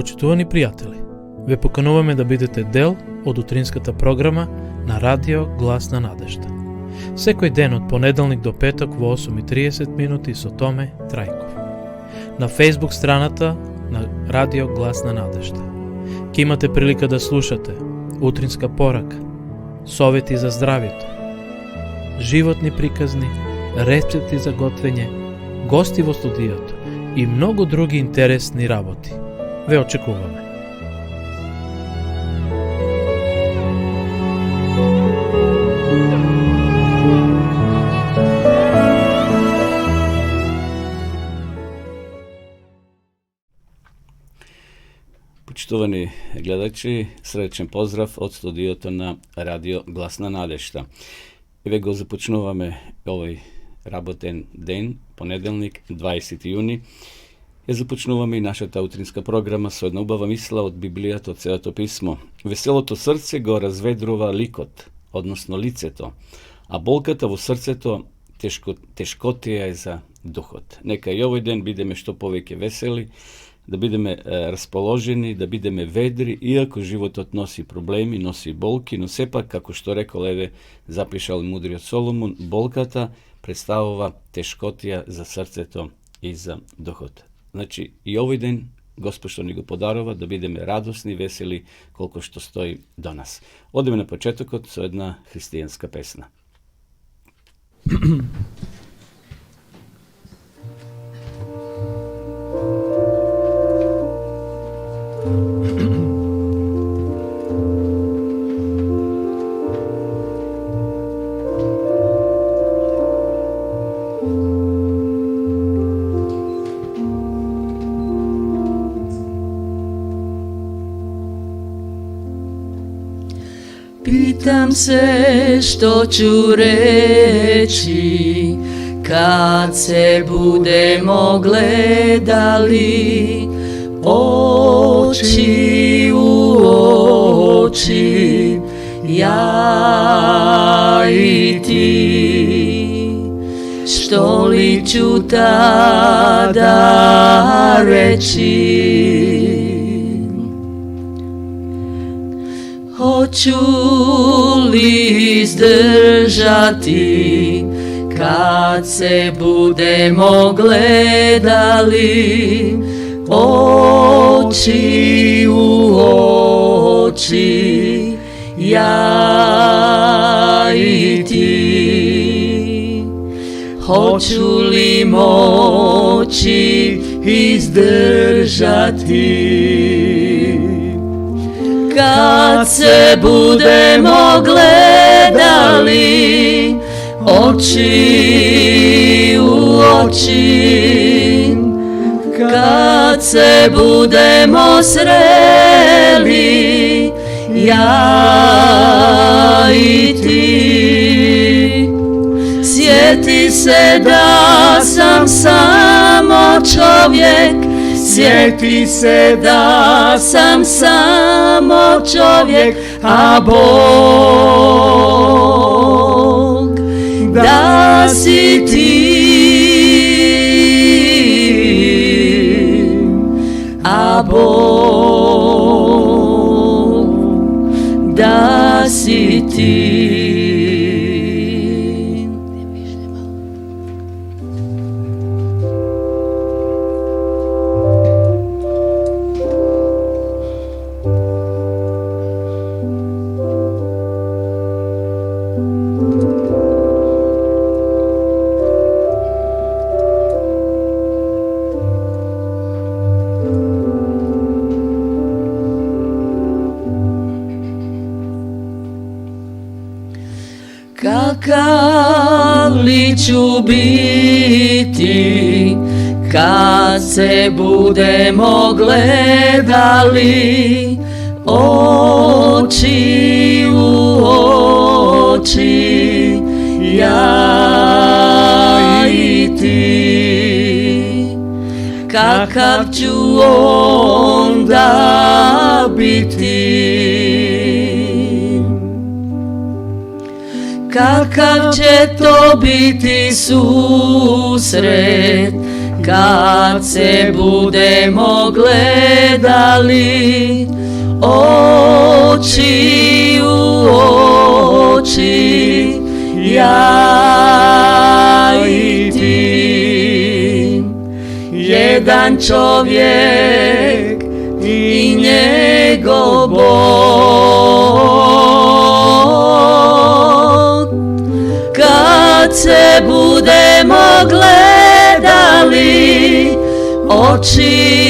Почитувани пријатели, ве покануваме да бидете дел од утринската програма на Радио Глас на надежда. Секој ден од понеделник до петок во 8:30 минути со Томе Трајков. На Facebook страната на Радио Глас на надежда. Ке имате прилика да слушате утринска порака, совети за здравјето, животни приказни, рецепти за готвење, гости во студиото и многу други интересни работи. Ве очекуваме. Почитувани гледачи, срдечен поздрав од студиото на Радио Глас на надежда. Еве го започнуваме овој работен ден, понеделник, 20 јуни. Ја започнуваме и нашата утринска програма со една убава мисла од Библијата, од Светото писмо. Веселото срце го разведрува ликот, односно лицето, а болката во срцето тешкотија е за духот. Нека и овој ден бидеме што повеќе весели, да бидеме расположени, да бидеме ведри, иако животот носи проблеми, носи болки, но сепак, како што рекол, еве, запишал мудриот Соломон, болката представува тешкотија за срцето и за духот. Значи, и овој ден Господ што ни го подарува да бидеме радосни, весели, колко што стои до нас. Одиме на почетокот со една христијанска песна. Питам се што ću reći kad se budemo gledali oči u oči, ja i ti. Što li ću tada reći? Hoću li izdržati kad se budemo gledali oči u oči, ja i ti. Hoću li moći izdržati kad se budemo gledali oči u oči, kad se budemo sreli, ja i ti. Sjeti se da sam samo čovjek, sjeti se da sam samo čovjek, a Bog da si ti, a Bog da si ti. Kakav li ću biti kad se budemo gledali oči u oči, ja i ti. Kakav ću onda biti? Kakav će to biti susret kad se budemo gledali oči u oči, ja i ti. Jedan čovjek i njegov Bog, kad se budemo gledali oči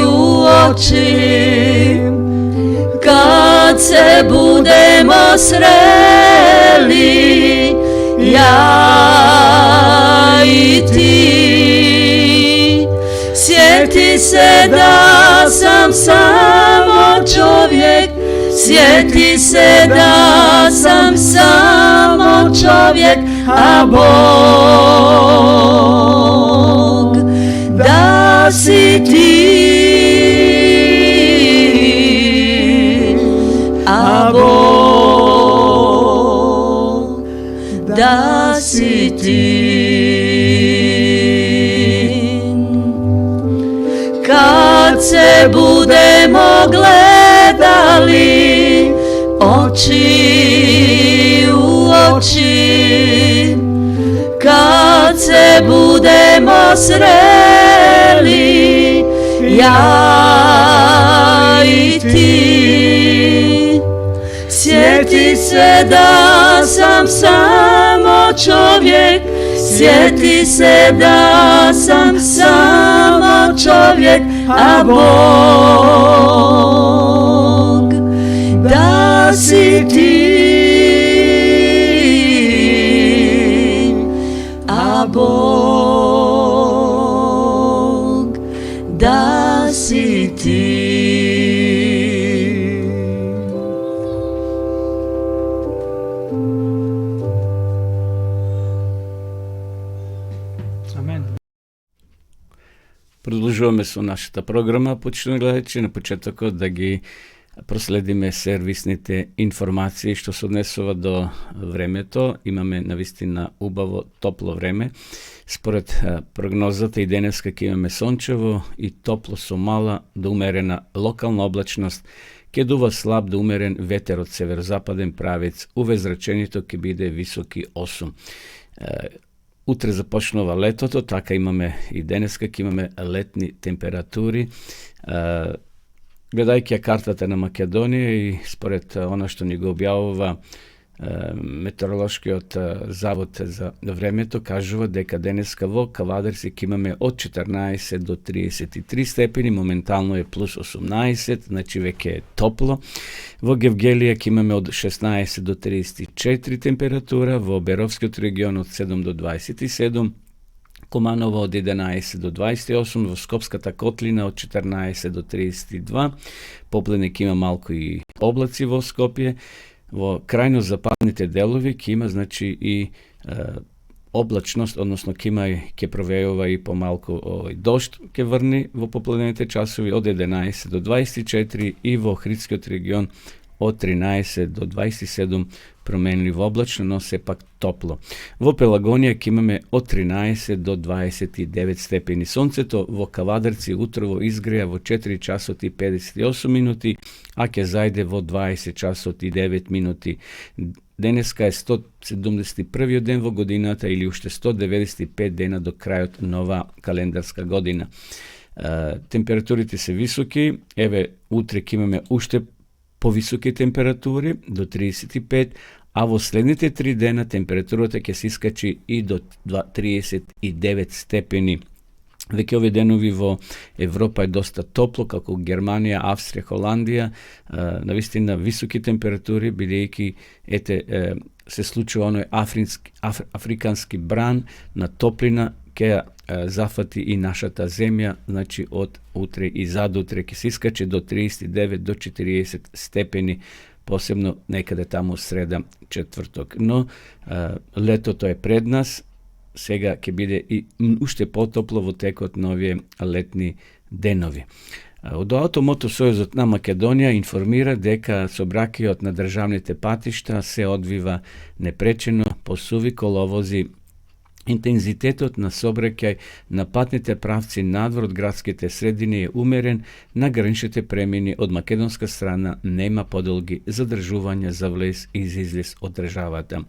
u oči, kad se budemo sreli, ja i ti. Sjeti se da sam samo čovjek, sjeti se da sam samo čovjek, a Bog da si ti, a Bog da si ti. Kad se budemo gledali oči u oči, kad se budemo sreli, ja i ti. Sjeti se da sam samo čovjek, sjeti se da sam samo čovjek, a Bog da si ti, a Bog da si ti. Продолжуваме со нашата програма, почитувани гледачи, на почетокот да ги проследиме сервисните информации што се однесува до времето. Имаме навистина убаво топло време. Според прогнозата и денеска ќе имаме сончево и топло со мала до умерена локална облачност, ќе дува слаб до умерен ветер од северозападен правец, увезрачението ќе биде високи 8. Утре започнува летото, така имаме и денеска, ќе имаме летни температури. Гледајќи ја картата на Македонија и според она што ни го објавува метеоролошкиот завод за времето, кажува дека денеска во Кавадарци ќе имаме од 14 до 33 степени, моментално е плюс 18, значи веќе е топло. Во Гевгелија ќе имаме од 16 до 34 температура, во Беровскиот регион од 7 до 27, Команово од 11 до 28, во Скопската котлина од 14 до 32, попладне ќе има малку и облаци во Скопје, во крајно западните делови ќе има значи и облачност, односно ќе провејува и помалку дожд ќе врни во попладневите часови од 11 до 24 и во Охридскиот регион од 13 до 27 променливо облачно, но сепак топло. Во Пелагонија ќе имаме од 13 до 29 степени. Сонцето во Кавадарци утрово изгреа во 4 часот и 58 минути, а ќе зајде во 20 часот и 9 минути. Денеска е 171 ден во годината или уште 195 дена до крајот нова календарска година. Температурите се високи, еве утре ќе имаме уште повисоки температури до 35, а во следните 3 дена температурата ќе се искачи и до 39 степени. Веќе овие денови во Европа е доста топло, како Германија, Австрија, Холандија, навистина високи температури, бидејќи се случува оној африкански бран на топлина ќе зафати и нашата земја, значи од утре и задутре ќе се искачи до 39 до 40 степени, посебно некаде таму среда, четврток. Но летото е пред нас, сега ќе биде и уште потопло во текот на овие летни денови. Од Мотосојузот на Македонија информира дека сообраќајот на државните патишта се одвива непречено по суви коловози Интензитетот на сообраќај на патните правци надвор од градските средини е умерен, на граничните премини од македонска страна нема подолги задржувања за влез и за излез од државата.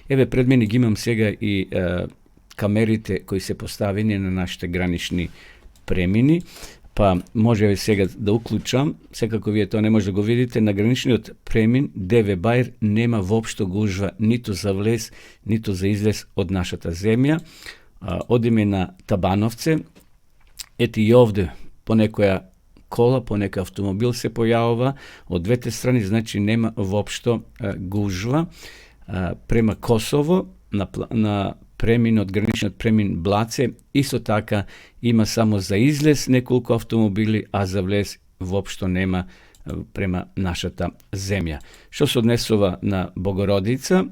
Еве, пред мене ги имам сега и камерите кои се поставени на нашите гранични премини, па може сега да уклучам, секако вие тоа не може да го видите, на граничниот премин Деве Бајр нема воопшто гужва ниту за влез, ниту за излез од нашата земја. Одиме на Табановце, ети и овде по некоја кола, по некој автомобил се појавува од двете страни, значи нема воопшто гужва. Према Косово, на преминот, граничниот премин Блаце, исто така има само за излез неколку автомобили, а за влез воопшто нема према нашата земја. Што се однесува на Богородица,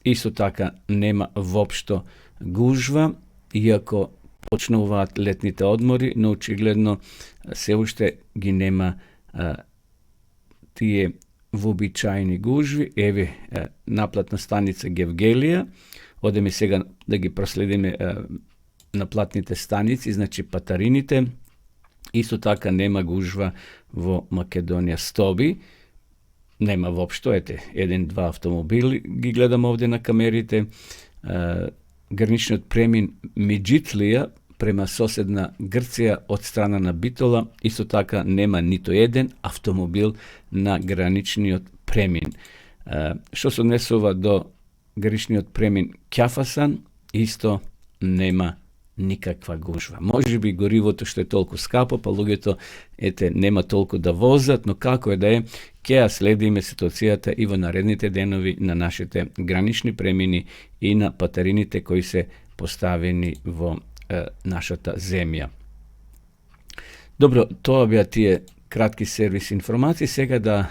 исто така нема воопшто гужва, иако почнуваат летните одмори, но очигледно се уште ги нема тие вообичаени гужви. Еве, наплатна станица Гевгелија, одеме сега да ги проследиме наплатните станици, значи патарините. Исто така нема гужва во Македонија Стоби, нема воопшто, ете, 1-2 автомобили ги гледам овде на камерите. Граничниот премин Миџитлија према соседна Грција од страна на Битола, исто така нема нито еден автомобил на граничниот премин. Што се однесува до граничниот премин Ќафасан, исто нема никаква гужва. Може би горивото што е толку скапо, па луѓето нема толку да возат, но како е да е, ќе ја следиме ситуацијата и во наредните денови на нашите гранични премини и на патарините кои се поставени во нашата земја. Добро, тоа беа тие кратки сервис информации. Сега да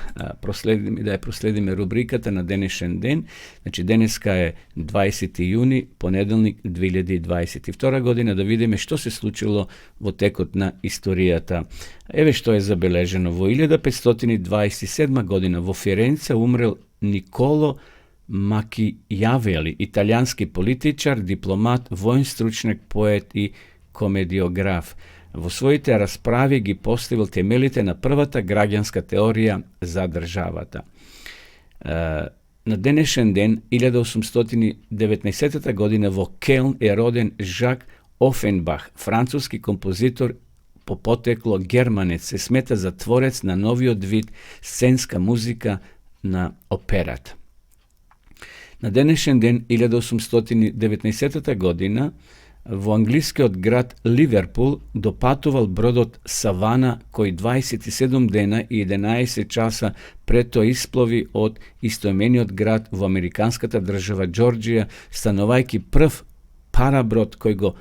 проследиме рубриката на денешен ден. Значи, денеска е 20 јуни, понеделник 2022 година, да видиме што се случило во текот на историјата. Еве што е забележено. Во 1527 година во Фиренце умрел Николо Макијавели, италијански политичар, дипломат, воен стручнак, поет и комедиограф. Во своите расправи ги поставил темелите на првата граѓанска теорија за државата. На денешен ден, 1819 година, во Келн е роден Жак Офенбах, француски композитор, по потекло германец, се смета за творец на новиот вид сценска музика на операта. На денешен ден, 1819 година, во англискиот град Ливерпул допатувал бродот Савана, кој 27 дена и 11 часа пред тоа исплови од истоимениот град во американската држава Џорџија, станувајќи прв параброд кој го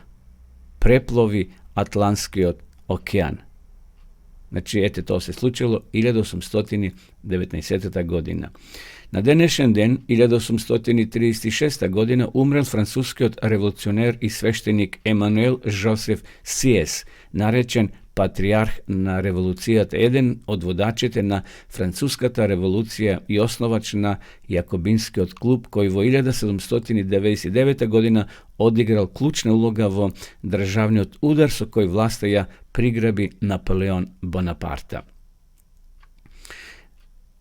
преплови Атлантскиот океан. Значи, ете, тоа се случило 1819 година. На денешен ден, 1836 година, умрел францускиот револуционер и свештеник Емануел Жозеф Сиес, наречен патриарх на револуцијата, еден од водачите на француската револуција и основач на Јакобинскиот клуб, кој во 1799 година одиграл клучна улога во државниот удар со кој власта ја приграби Наполеон Бонапарта.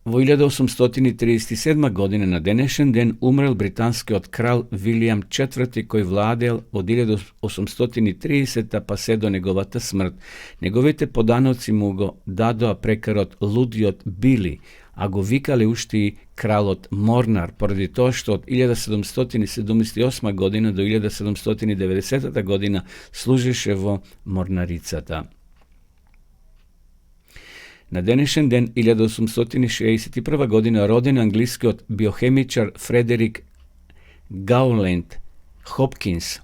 Во 1837 година на денешен ден умрел британскиот крал Вилијам IV, кој владеел од 1830 па се до неговата смрт. Неговите поданоци му го дадоа прекарот Лудиот Били, а го викале уште и кралот Морнар, поради тоа што од 1778 година до 1790 година служеше во морнарицата. На денешен ден, 1861 година, роден англискиот биохемичар Фредерик Гауленд Хопкинс,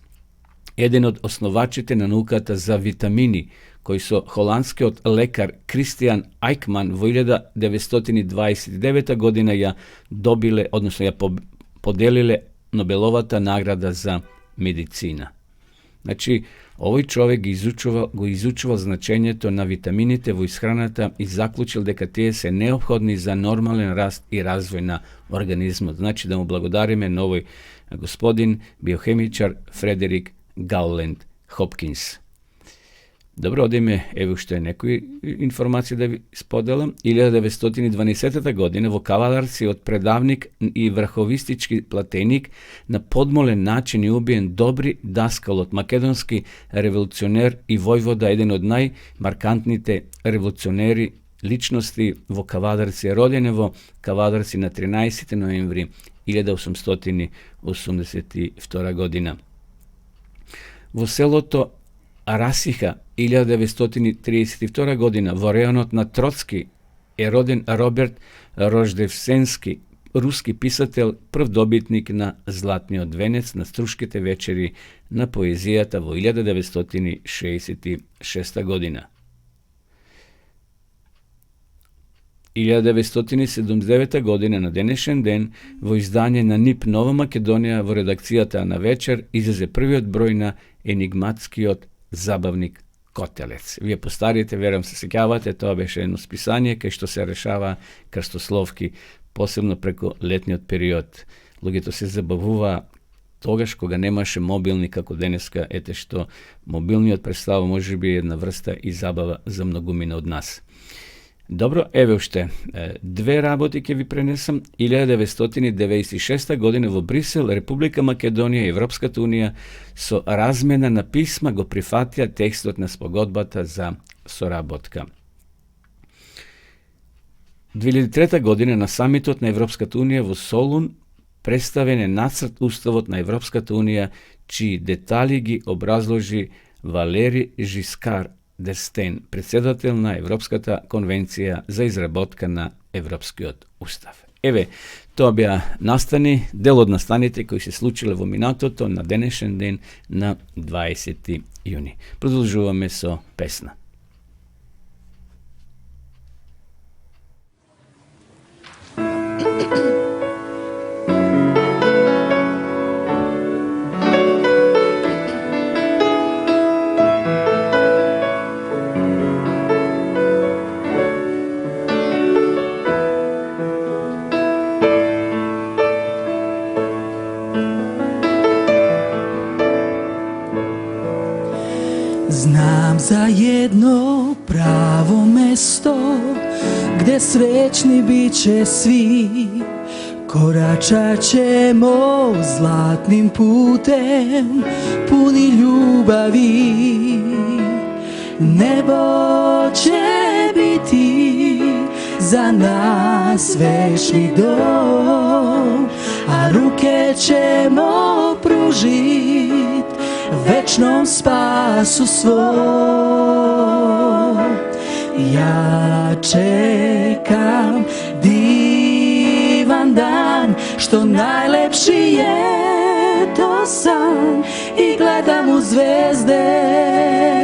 еден од основачите на науката за витамини, кој со холандскиот лекар Кристијан Ајкман во 1929 година ја добиле, односно ја поделиле Нобеловата награда за медицина. Значи, овој човек го изучувал значењето на витамините во исхраната и заклучил дека тие се неопходни за нормален раст и развој на организмот. Значи, да му благодариме на овој gospodin biohemičar Frederick Gowland Hopkins. Dobro, odime, evo što je neku informaciju da vi spodelam. 1912. godine vo Kavalarci od predavnik i vrhovistički platenik na podmolen način je ubijen Dobri Daskalot, makedonski revolucioner i vojvoda, jedan od najmarkantnite revolucioneri ličnosti vo Kavalarci, rođen je vo Kavalarci na 13. novembri 1882. godina. Vo seloto Arasiha 1932. godina Voreonot na Trotski je roden Robert Roždevsenski, ruski pisatelj, prv dobitnik na Zlatni odvenec na Struškete večeri na poezijata vo 1966. godina. 1979. godine na denešen den vo izdanje na NIP Nova Makedonija vo redakcijata na večer izlaze prvi od brojna enigmatski od zabavnik Kotelec. Vi je postarite, verujem se sekjavate, to beše jedno spisanje kaj što se rešava krstoslovki, posebno preko letnjot period. Lugi to se zabavuva togaš koga nemaše mobilni kako deneska, ete što mobilni od predstava može biti jedna vrsta i zabava za mnogumina od nas. Dobro, evo šte, dve rabotike vi prenesam. 1996. godine vo Brisel, Republika Makedonija i Evropska unija so razmena na pisma go prifatija tekstot na spogodbata za sorabotka. 2003. godine na samitot na Evropska unija vo Solun predstaven je nacrt ustavot na Evropska unija, čiji detalji gi obrazloži Valeri Giscard d'Estaing, predsjedatelj na Evropskata konvencija za izrabotka na Evropski ustav. Eve, to bija nastani, del od nastanite koji se slučile vo minatoto na denešen den na 20. juni. Продолжуваме со песна. Znam za jedno pravo mesto gde srećni bit će svi, koračat ćemo zlatnim putem puni ljubavi. Nebo će biti za nas večni dom, a ruke ćemo pružit večnom spasu svom. Ja čekam divan dan, što najlepši je to san, i gledam u zvezde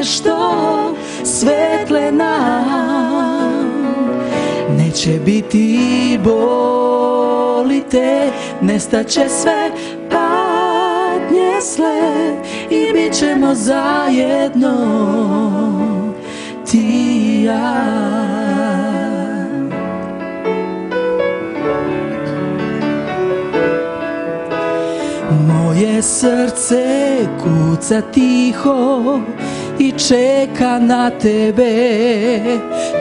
što svetle nam. Neće biti boli te, nestaće sve patnje zle, i bit ćemo zajedno ti i ja. Moje srce kuca tiho i čeka na tebe,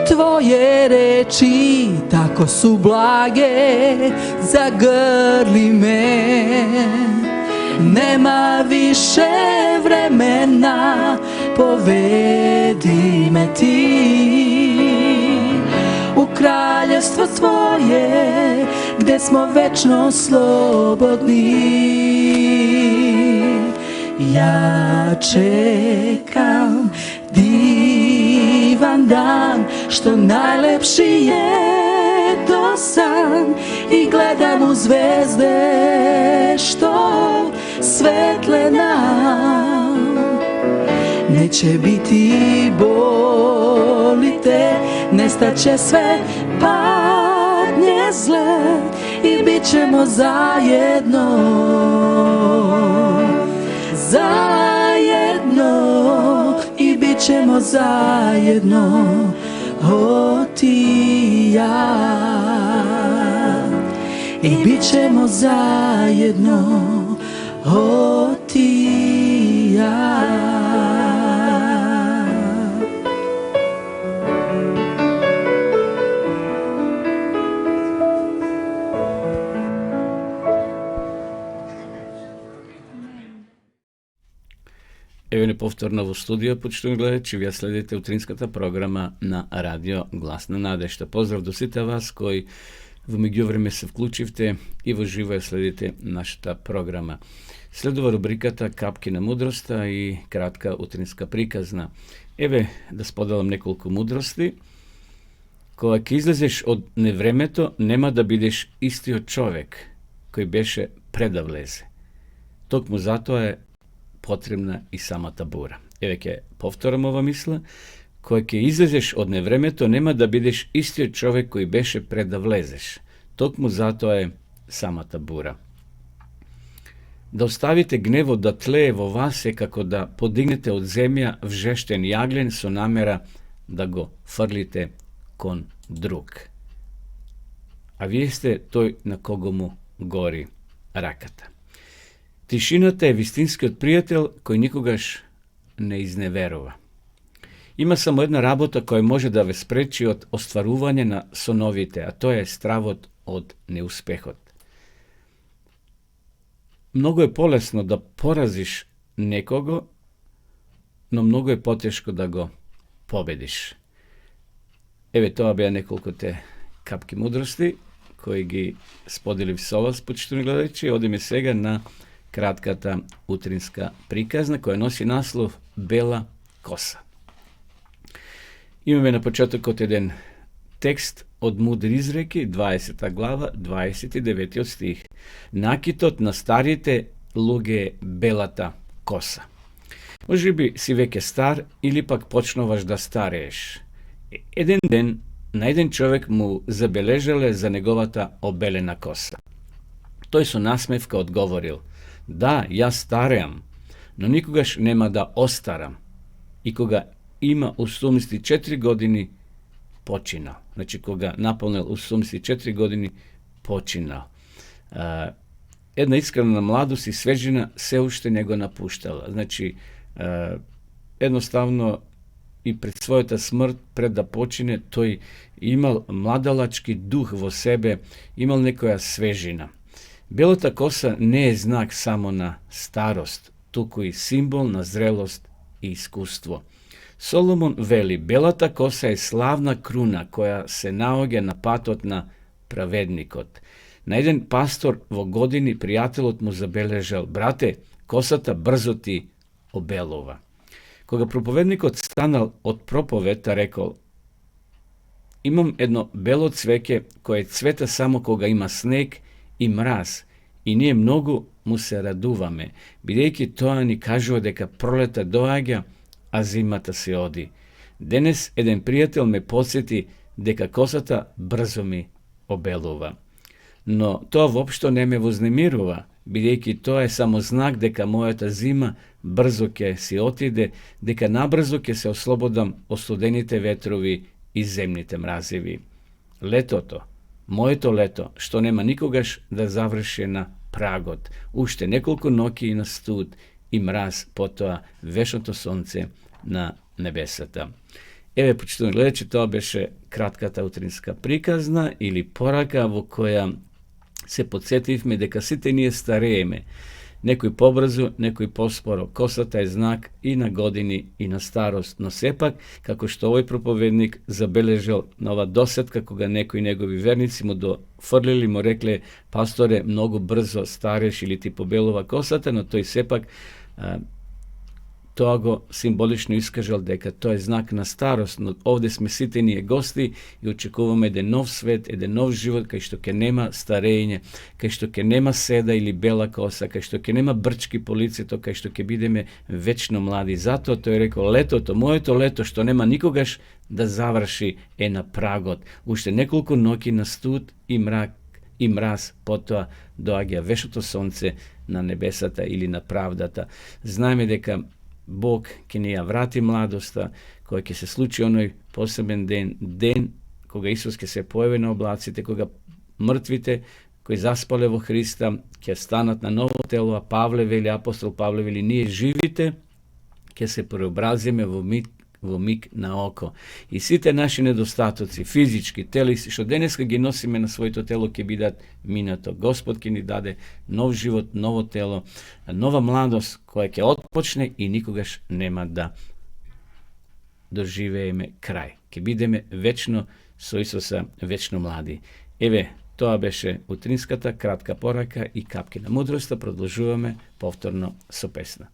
tvoje reči tako su blage, zagrli me. Nema više vremena, povedi me ti u kraljevstvo tvoje, gde smo večno slobodni. Ja čekam divan dan, što najlepši je to san, i gledam u zvezde što svetle nam. Neće biti boli te, nestaće sve patnje zle, i bit ćemo zajedno, zajedno, i bit ćemo zajedno, o ti i ja. I bit ćemo zajedno, o ti ja. Evo nepovtorno u studiju, početujemo gledajući, vi sledite utrинската програма на радио Гласна надежда. Поздрав до сите вас кои во меѓувреме се вклучивте и во живо ја следите нашата програма. Следува рубриката Капки на мудроста и кратка утринска приказна. Еве да споделам неколку мудрости. Кога ќе излезеш од невремето, нема да бидеш истиот човек кој беше пред да влезе. Токму затоа е потребна и самата бура. Еве ќе повторам ова мисла. Кога ќе излезеш од невремето, нема да бидеш истиот човек кој беше пред да влезеш. Токму затоа е самата бура. Да оставите гневот да тлее во вас е како да подигнете од земја вжештен јаглен со намера да го фрлите кон друг. А вие сте тој на кого му гори раката. Тишината е вистинскиот пријател кој никогаш не изневерува. Има само една работа која може да ве спречи од остварување на соновите, а тоа е стравот од неуспехот. Многу е полесно да поразиш некого, но многу е потешко да го победиш. Еве тоа беа неколкуте капки мудрости кои ги споделив со вас, почитувани гледајќи. Одиме сега на кратката утринска приказна која носи наслов Бела коса. Имаме на почетокот еден текст од Мудри изреки, 20 глава, 29 стих. Накитот на старите луѓе е белата коса. Може би си веќе стар или пак почнуваш да старееш. Еден ден на еден човек му забележале за неговата обелена коса. Тој со насмевка одговорил: да, јас стареам, но никогаш нема да остарам. И кога има 84 години, починал. Значи, кога наполнил 84 години, починал. Една искрена младост и свежина се уште не го напуштала. Значи, едноставно и пред својата смрт, пред да почине, тој имал младалачки дух во себе, имал некоја свежина. Белата коса не е знак само на старост, туку и символ на зрелост и искуство. Соломон вели: белата коса е славна круна која се наоѓа на патот на праведникот. На еден пастор во години пријателот му забележал: брате, косата брзо ти обелува. Кога проповедникот станал од проповета, рекол: имам едно бело цвеќе кое цвета само кога има снег и мраз, и ние многу му се радуваме, бидејќи тоа ни кажува дека пролета доаѓа, а зимата се оди. Денес еден пријател ме подсети дека косата брзо ми обелува. Но тоа воопшто не ме вознемирува, бидејќи тоа е само знак дека мојата зима брзо ќе си отиде, дека набрзо ќе се ослободам од студените ветрови и земните мразеви. Летото, моето лето, што нема никогаш да заврши на прагот, уште неколку ноќи и на студ и мраз, потоа вечното сонце на небесата. Еве, почитувани гледачи, тоа беше кратката утринска приказна или порака во која се подсетивме дека сите ние старееме. Некој побрзо, некој поспоро. Косата е знак и на години и на старост, но сепак, како што овој проповедник забележал на ова досетка, кога некои негови верници му дофрлили, му рекле: пасторе, многу брзо стареш или ти побелува косата, но тој сепак тоа го символично искажал дека тоа е знак на старост, но овде сме сите ние гости и очекуваме еден нов свет, еден нов живот, кај што ќе нема старење, кај што ќе нема седа или бела коса, кај што ќе нема брчки по лицето, кај што ќе бидеме вечно млади. Затоа тој рекол: летото, моето лето, што нема никогаш да заврши, е на прагот. Уште неколку ноќи на студ и мрак и мраз, потоа доаѓа вечното сонце на небесата или на правдата. Знаеме дека Бог ќе ни ја врати младоста, која ќе се случи оној посебен ден кога Исус ќе се појави на облаците, кога мртвите кои заспале во Христа, ќе станат на ново тело, а Павле вели, апостол Павле вели, ние живите ќе се преобразиме во миг на око. И сите наши недостатоци, физички, телеси, што денеска ги носиме на своето тело, ќе бидат минато. Господ ќе ни даде нов живот, ново тело, нова младост, која ќе отпочне и никогаш нема да доживееме крај. Ќе бидеме вечно со Исуса, вечно млади. Еве, тоа беше утринската кратка порака и капки на мудроста. Продолжуваме повторно со песна.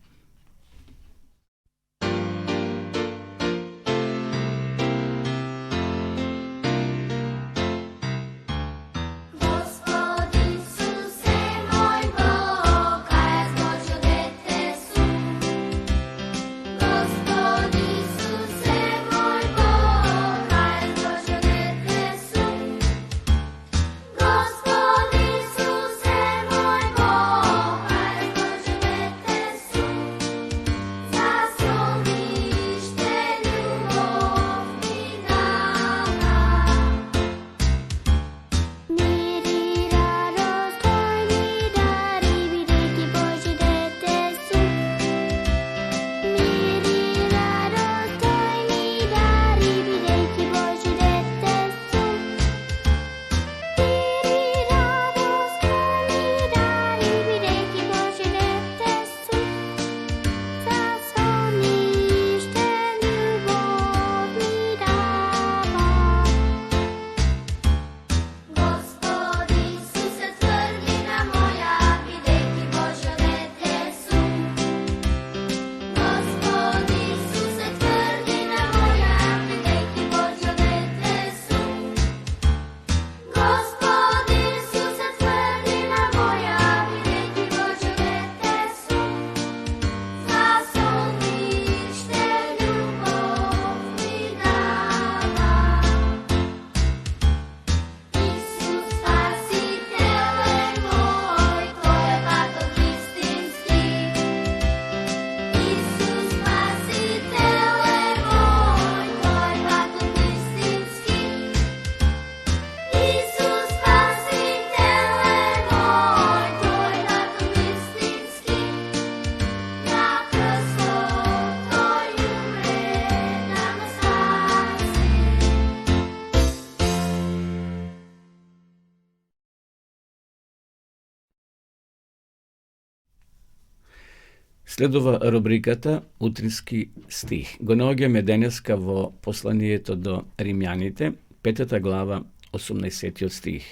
Следува рубриката Утрински стих. Го наоѓаме денеска во посланието до Римјаните, 5 глава, 18 стих.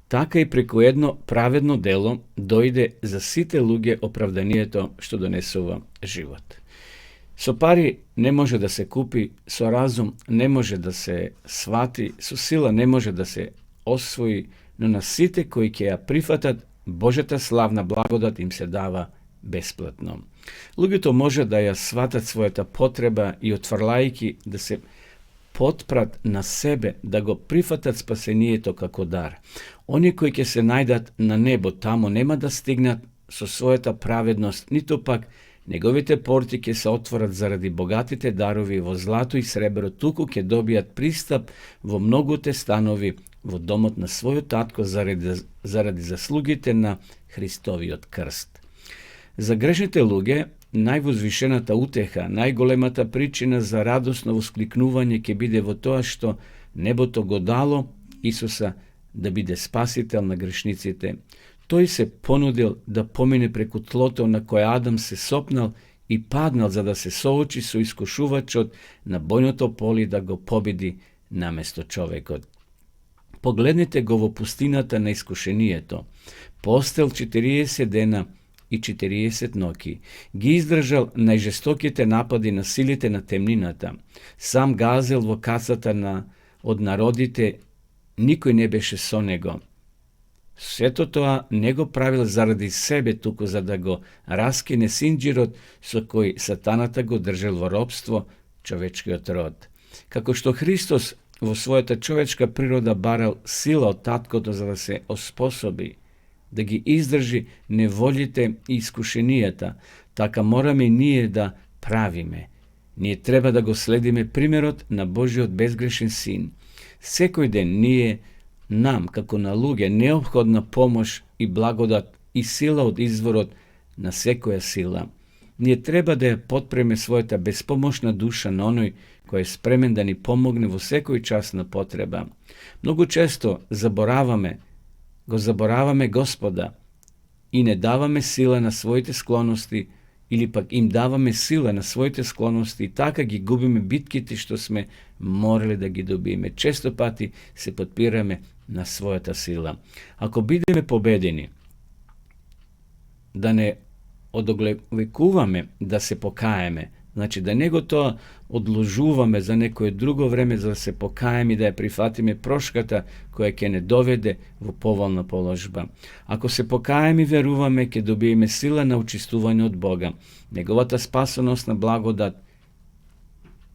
Така и преку едно праведно дело дојде за сите луѓе оправданието што донесува живот. Со пари не може да се купи, со разум не може да се свати, со сила не може да се освои, но на сите кои ќе ја прифатат, Божјата славна благодат им се дава бесплатно. Луѓето може да ја сватат својата потреба и отврлајки да се потпрат на себе, да го прифатат спасението како дар. Они кои ќе се најдат на небо, тамо нема да стигнат со својата праведност, ниту пак неговите порти ќе се отворат заради богатите дарови во злато и сребро, туку ќе добијат пристап во многуте станови во домот на својот татко заради заслугите на Христовиот крст. За грешните луѓе, највозвишената утеха, најголемата причина за радосно воскликнување ќе биде во тоа што небото го дало Исуса да биде спасител на грешниците. Тој се понудил да помине преку тлото на кое Адам се сопнал и паднал за да се соочи со искушувачот на бојното поле да го победи наместо човекот. Погледнете го во пустината на искушението. Постел 40 дена и 40 ноки. Ги издржал најжестоките напади на силите на темнината. Сам газел во кацата од народите, никој не беше со него. Сето тоа не го правил заради себе, туку за да го раскине синџирот со кој сатаната го држал во робство човечкиот род. Како што Христос во својата човечка природа барал сила од таткото за да се оспособи да ги издржи неволите и искушенијата, така мораме и ние да правиме. Ние треба да го следиме примерот на Божиот безгрешен син. Секој ден ние nam, kako na luge, neophodna pomoć i blagodat i sila od izvorot na sekoja sila. Nije treba da je potpreme svojeta bespomoćna duša na onoj koja je spremen da ni pomogne vo sekoj časna potreba. Mnogo često zaboravame Gospoda i ne davame sila na svojite sklonosti ili pak im davame sila na svojite sklonosti i taka gi gubime bitkiti što sme morali da gi dobijeme. Često pati se potpirame na svojata sila. Ako bideme pobedeni, da ne odoglekuvame da se pokajeme, znači da nego to odložuvame za neko drugo vreme da se pokajem i da je prihvatime proškata koja ke ne dovede v povolna položba. Ako se pokajem i veruvame ke dobijeme sila na učistvovanje od Boga, negovata spasonosna blagodat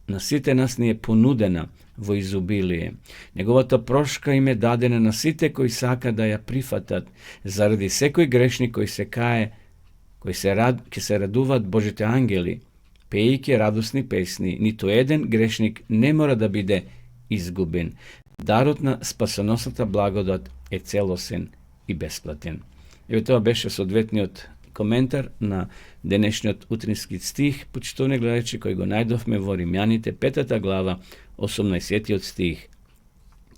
na site nas nije ponudena vo izubilije. Negovata proška im je dadena na site koji saka da ja prihvatat, zaradi sekoj grešnik koji se kaje, ki se raduvat Božite angeli, pejke radosni pesni, nito jedan grešnik ne mora da bide izguben. Darotna spasonosната blagodat je celosen i besplaten. Evo to beše odvetniот komentar na денешниот утрински стих, почитувани гледачи, кој го најдовме во Римјаните, 5 глава, 18 стих.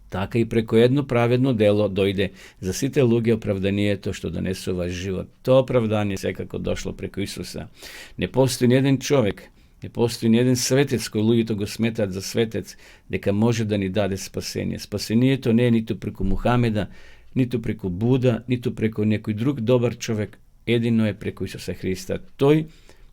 Така и преко едно праведно дело дојде за сите луѓе оправданието што донесува живот. Тоа оправдание секако дошло преко Исуса. Не постои ни еден човек, не постои ни еден светец кој луѓето го сметат за светец, дека може да ни даде спасение. Спасението не е ниту преко Мухамеда, ниту преко Буда, ниту преко некој друг добар човек, едино е преко Исуса Христа. Тој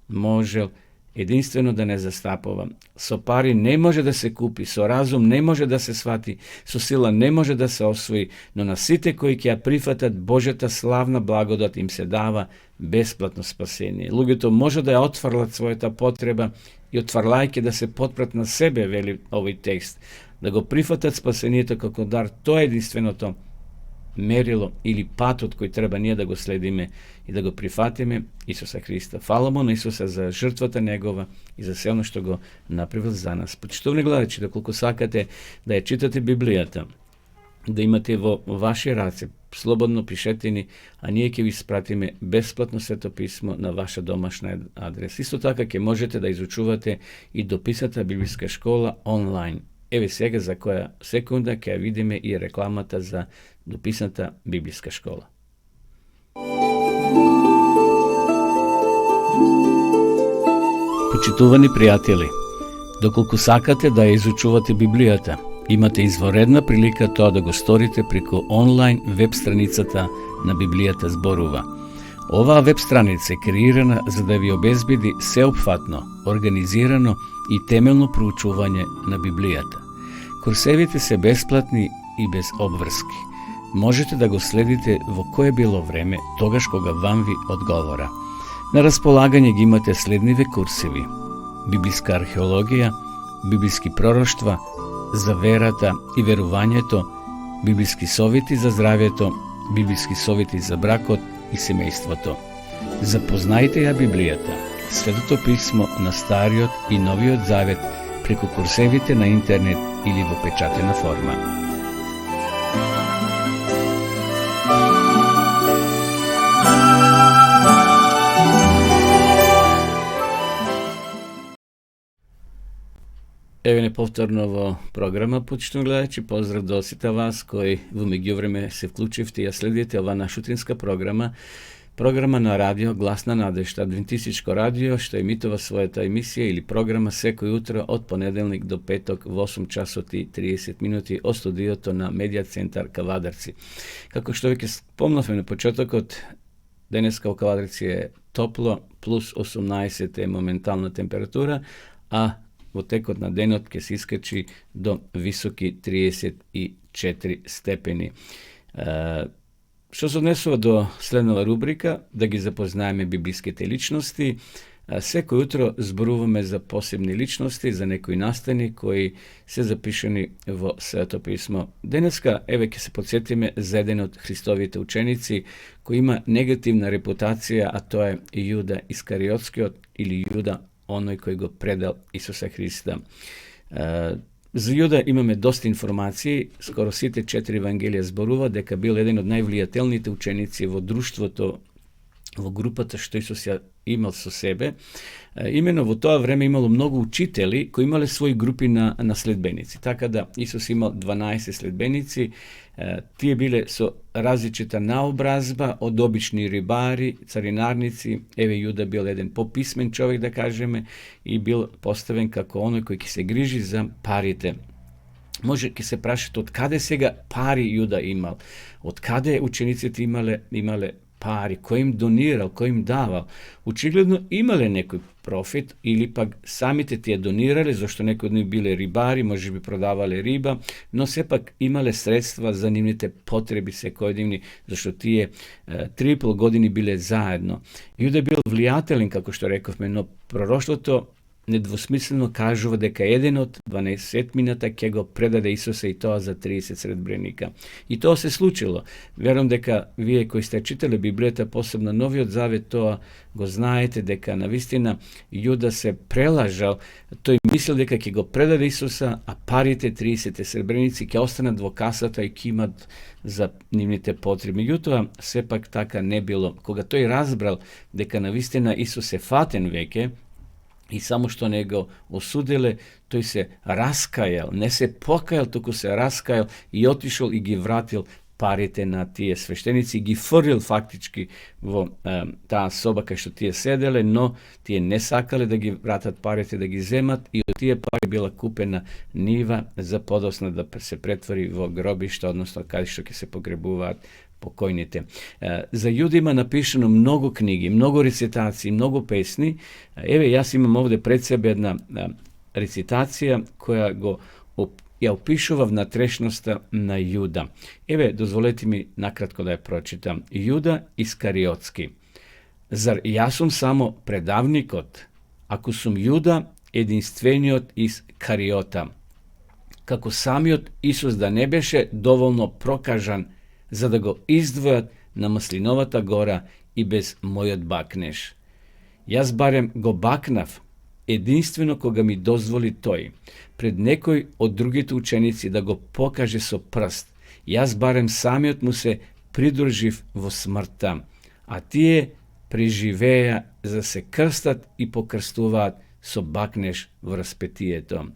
можел единствено да не застапува. Со пари не може да се купи, со разум не може да се свати, со сила не може да се освои, но на сите кои ќе ја прифатат Божјата славна благодат им се дава бесплатно спасение. Луѓето може да ја отфрлат својата потреба и отфрлајќи да се потпрат на себе, вели овој текст, да го прифатат спасението како дар. Тоа е единственото мерило или патот кој треба ние да го следиме и да го прифатиме Исуса Христа. Фала му на Исуса за жртвата негова и за се оно што го направил за нас. Почитувани гледачи, доколку сакате да ја читате Библијата, да имате во ваши раце, слободно пишете ни, а ние ќе ви спратиме бесплатно Свето писмо на ваша домашна адрес. Исто така ќе можете да изучувате и дописата библиска школа онлайн. Еве сега за која секунда ќе видиме и рекламата за дописната библиска школа. Почитувани пријатели, доколку сакате да ја изучувате Библијата, имате изворедна прилика тоа да го сторите преку онлайн веб страницата на Библијата зборува. Оваа веб страница е креирана за да ви обезбеди сеопфатно, организирано и темелно проучување на Библијата. Курсевите се бесплатни и без обврски. Можете да го следите во кое било време, тогаш кога вам ви одговора. На располагање ги имате следниве курсеви: библиска археологија, библиски пророштва, за верата и верувањето, библиски совети за здравјето, библиски совети за бракот и семејството. Запознајте ја Библијата, Светото писмо на Стариот и Новиот Завет преку курсевите на интернет или во печатена форма. Еве неповторно во програма, почитувани гледачи, поздрав до сите вас кои во меѓувреме се вклучивте и ја следите ова наша утринска програма на радио Глас на надежта, адвентистичко радио, што емитува својата емисија или програма секој утро од понеделник до петок во 8 часот и 30 минути од студиото на Медиа центар Кавадарци. Како што веќе спомнавме на почетокот, денеска во Кавадарци е топло, плюс 18 е моментална температура, а во текот на денот ќе се искачи до високи 34 степени. Што се однесува до следнава рубрика, да ги запознаеме библиските личности. Секој утро зборуваме за посебни личности, за некои настани кои се запишани во Свето писмо. Денеска, еве ќе се подсетиме за еден од Христовите ученици кој има негативна репутација, а тоа е Јуда Искариотскиот или Јуда, оној кој го предал Исуса Христа. За Јуда имаме доста информации, скоро сите 4 евангелија зборува дека бил еден од највлијателните ученици во друштвото, во групата што Исус ја имал со себе. Имено во тоа време имало многу учители кои имале своји групи на следбеници. Така да Исус имал 12 следбеници, тие биле со различита наобразба, од обични рибари, царинарници. Еве Јуда бил еден пописмен човек, да кажеме, и бил поставен како оној кој ќе се грижи за парите. Може ќе се прашате од каде сега пари Јуда имал, од каде учениците имале пари, кој им донирал, кој им давал. Очигледно имале некој профит или пак самите тие донирале, зашто некои од нив биле рибари, може би продавале риба, но сепак имале средства за нивните потреби секојдневни, зашто тие 3,5 години биле заедно. Јуда бил влијателен, како што рековме, но пророштвото недвосмислено кажува дека еден од 12-мината ќе го предаде Исуса, и тоа за 30 сребреника. И тоа се случило. Верувам дека вие кои сте читале Библијата, посебно Новиот Завет, тоа го знаете, дека навистина Јуда се прелажал. Тој мислил дека ќе го предаде Исуса, а парите 30 сребреници ќе останат во касата и ќе имат за нивните потреби. Меѓутоа, сепак така не било. Кога тој разбрал дека навистина Исус е фатен веќе, и само што не го осуделе, тој се раскајал, не се покајал, туку се раскајал и отишол и ги вратил парите на тие свештеници и ги фрлил фактички во таа соба кај што тие седеле, но тие не сакале да ги вратат парите, да ги земат, и од тие пари била купена нива за подосна да се претвори во гробиште, односно каде што ќе се погребуваат покојните. За Јуда има напишано многу книги, многу рецитации, многу песни. Еве, јас имам овде пред себе една рецитација која ја опишува внатрешноста на Јуда. Еве, дозволете ми накратко да ја прочитам. Јуда Искариотски. Зар јас сум само предавникот, ако сум Јуда, единствениот из Кариота? Како самиот Исус да не беше доволно прокажан за да го издвојат на маслиновата гора и без мојот бакнеш. Јас барем го бакнав, единствено кога ми дозволи тој, пред некој од другите ученици да го покаже со прст. Јас барем самиот му се придружив во смртта, а тие преживеа за се крстат и покрстуваат со бакнеш во распетието.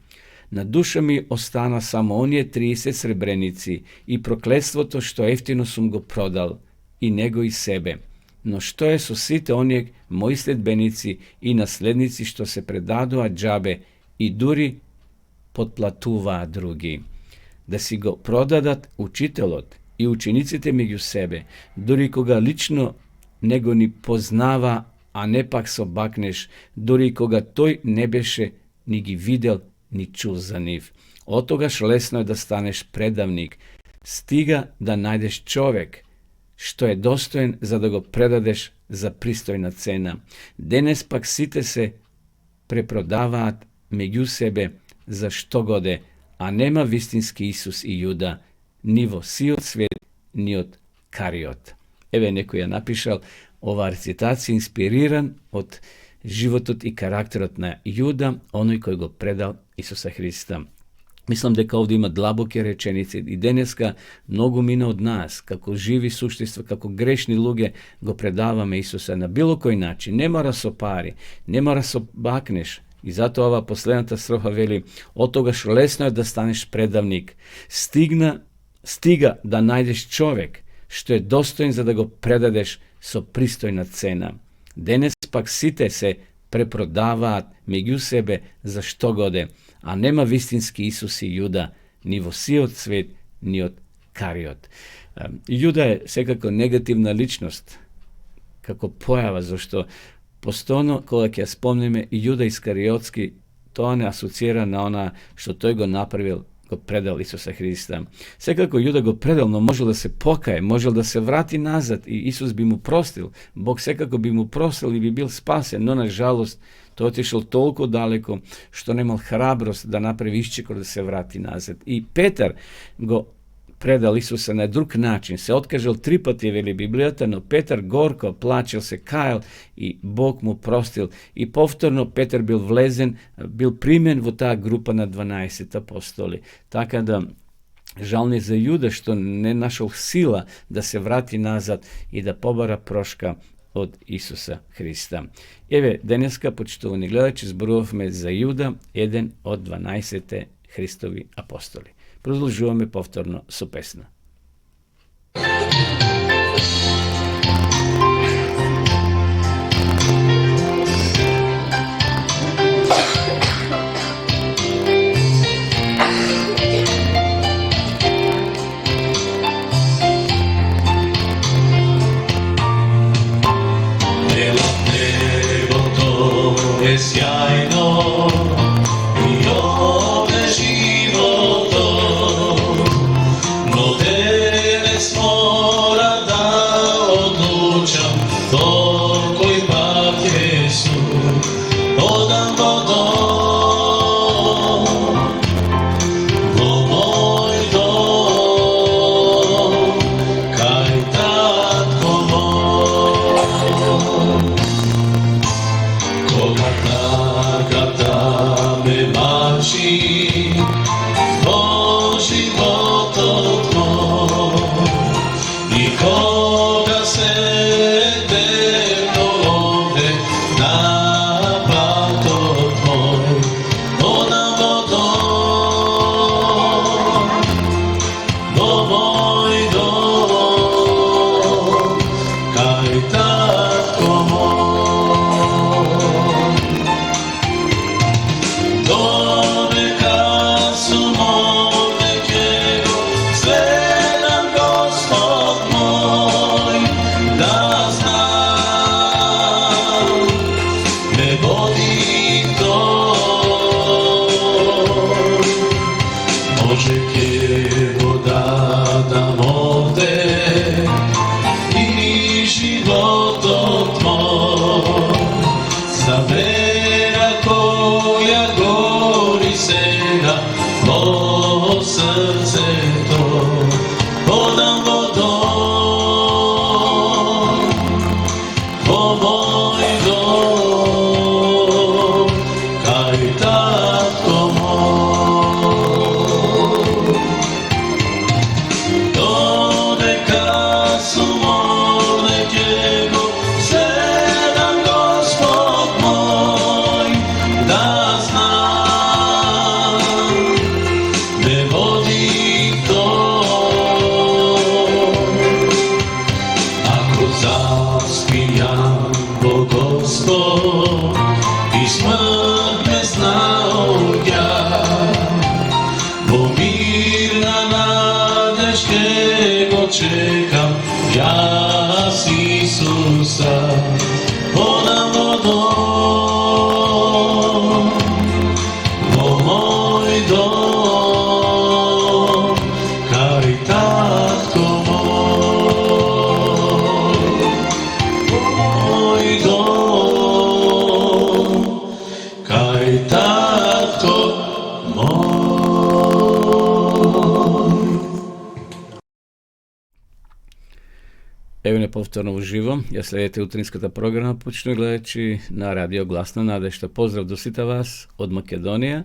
На душа ми остана само оние 30 сребреници и проклетството што ефтино сум го продал, и него и себе. Но што е со сите оние мои следбеници и наследници што се предадоа џабе и дури потплатуваа други? Да си го продадат учителот и учениците меѓу себе, дури кога лично него ни познава, а не пак со бакнеш, дури кога тој не беше ни ги видел, ни чул за нив. Отогаш лесно е да станеш предавник, стига да најдеш човек што е достоен за да го предадеш за пристојна цена. Денес пак сите се препродаваат меѓу себе за што годе, а нема вистински Исус и Јуда, ни во сиот свет, ни од Кариот. Еве некој ја напишал ова рецитација инспириран од животот и карактерот на Јуда, оној кој го предал Исуса Христа. Мислам дека овде има длабоки реченици и денеска многу мина од нас, како живи суштества, како грешни луѓе го предаваме Исуса на било кој начин. Не мора со пари, не мора со бакнеш. И затоа ова последната строфа вели: отогаш лесно е да станеш предавник. Стига да најдеш човек што е достоен за да го предадеш со пристојна цена. Денес пак сите се препродаваат меѓу себе за што годе, а нема вистински Исус и Јуда, ни во сиот свет, ни од Кариот. Јуда е секако негативна личност, како појава, зашто постојано кога ќе спомнеме Јуда Искариотски, тоа не асоцира на она што тој го направил, го предал Исуса Христа. Секако Јуда го предал, но можел да се покае, можел да се врати назад и Исус би му простил. Бог секако би му простил и би бил спасен, но на жалост тој отишол толку далеко што немал храброст да направи исчекор да се врати назад. И Петар го predal Isusa na drug način, se otkažel 3 pati, veli Biblията, no Petar gorko plačil, se kajal i Bog mu prostil. I povtorno Petar bil vlezen, bil primjen v ta grupa na 12 apostoli. Tako da žalni za Juda što ne našao sila da se vrati nazad i da pobara proška od Isusa Hrista. Еве, денеска, почитувани гледачи, зборувавме за Јуда, еден од 12 Христови апостоли. Продолжуваме повторно со песна. Je sjajno i ovdje životo, no danas mora da odlučam toliko ipak Jesu odam vodom vo moj dom kaj tatko moj. Koga da me mači po životu tvoj i koga se debno ovde na plato tvoj odam vodom vo moj dom kaj tatko moj. Srce to podam vodom po moj dom kaj tatko moj. Do neka su molne Jego sedam Gospod moj da znam me vodi to. Ako zaspijam Bog Gospod i smrt me znao ja, bo mirna nadeške go čekam, ja s Isusa podam vodom vo moj dom kaj tatko moj, moj dom kaj tatko moj. Evo ne повторно uživo. Ja sledite utrинската програма, почнуј гледачи на Радио Гласна надежда. Поздрав до сите вас од Македонија.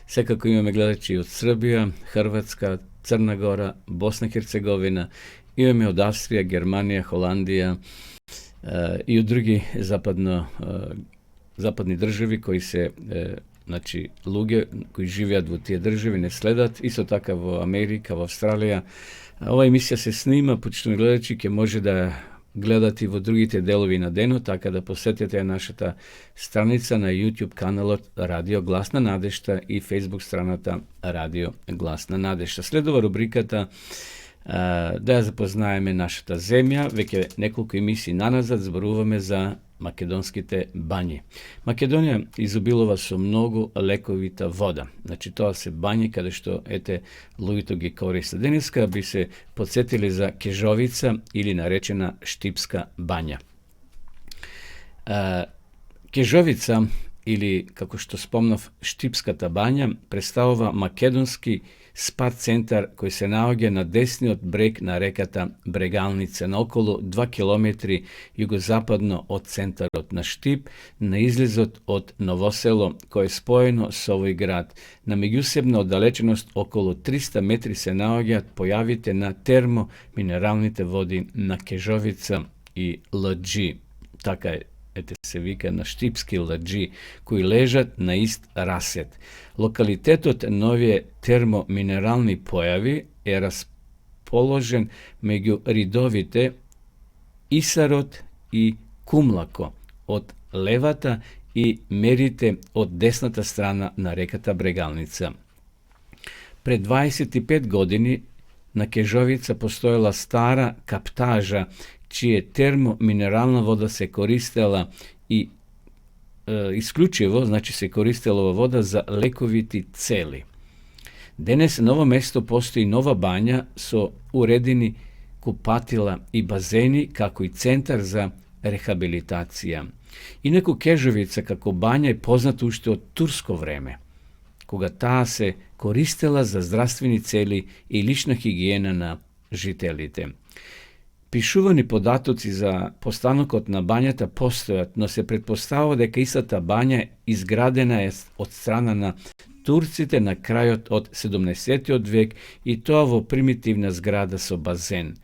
Секако имаме гледачи од Србија, Хрватска, Црна Гора, Босна и Херцеговина. Имаме од Австрија, Германија, Холандија и од други западни држави кои се значи луѓе кои живеат во тие држави не следат, исто така во Америка, во Австралија. Ова емисија се снима, почнуј гледачи, ќе може да гледате во другите делови на денот, така да посетите нашата страница на YouTube каналот Радио Гласна надежда и Facebook страната Радио Гласна надежда. Следува рубриката да ја запознаеме нашата земја. Веќе неколку емисии наназад зборуваме за македонските бањи. Македонија изобилува со многу лековита вода. Значи тоа се бањи каде што луѓето ги користат. Денеска би се подсетили за Кежовица или наречена Штипска бања. Кежовица ili, kako što spomnov, Štipskата banja, predstavova makedonski spa centar koji se nalazi na desni od breg na rekata Bregalnica, na okolo 2 km jugozapadno od centra na Štip, na izlizot od Novoselo, koje je spojeno s ovoj grad. Na međusebna oddalečenost okolo 300 metri se nalazi, pojavite na termomineralnite vodi na Kežovica i Lđi. Taka je se vika na štipski Lđi, koji ležat na ist raset. Lokalitet od novije termomineralni pojavi je raspoložen među ridovite Isarot i Kumlako od levata i merite od desnata strana na rekata Bregalnica. Pred 25 godini na Kežovica postojala stara kaptaža, čije termomineralna voda se koristila i isključivo, znači se koristila ova voda za lekoviti celi. Danas na ovo mesto postoji nova banja so uredini kupatila i bazeni, kako i centar za rehabilitacija. Inako Kežovica kako banja je poznata ušte od tursko vreme, koga ta se koristila za zdravstveni celi i lična higijena na žitelite. Pišuvani podatoci za postanokot na banjata postojat, no se pretpostavlja da je istata banja izgradena je od strana na Turcite na kraju od 17. vek i to ovo primitivna zgrada so bazen.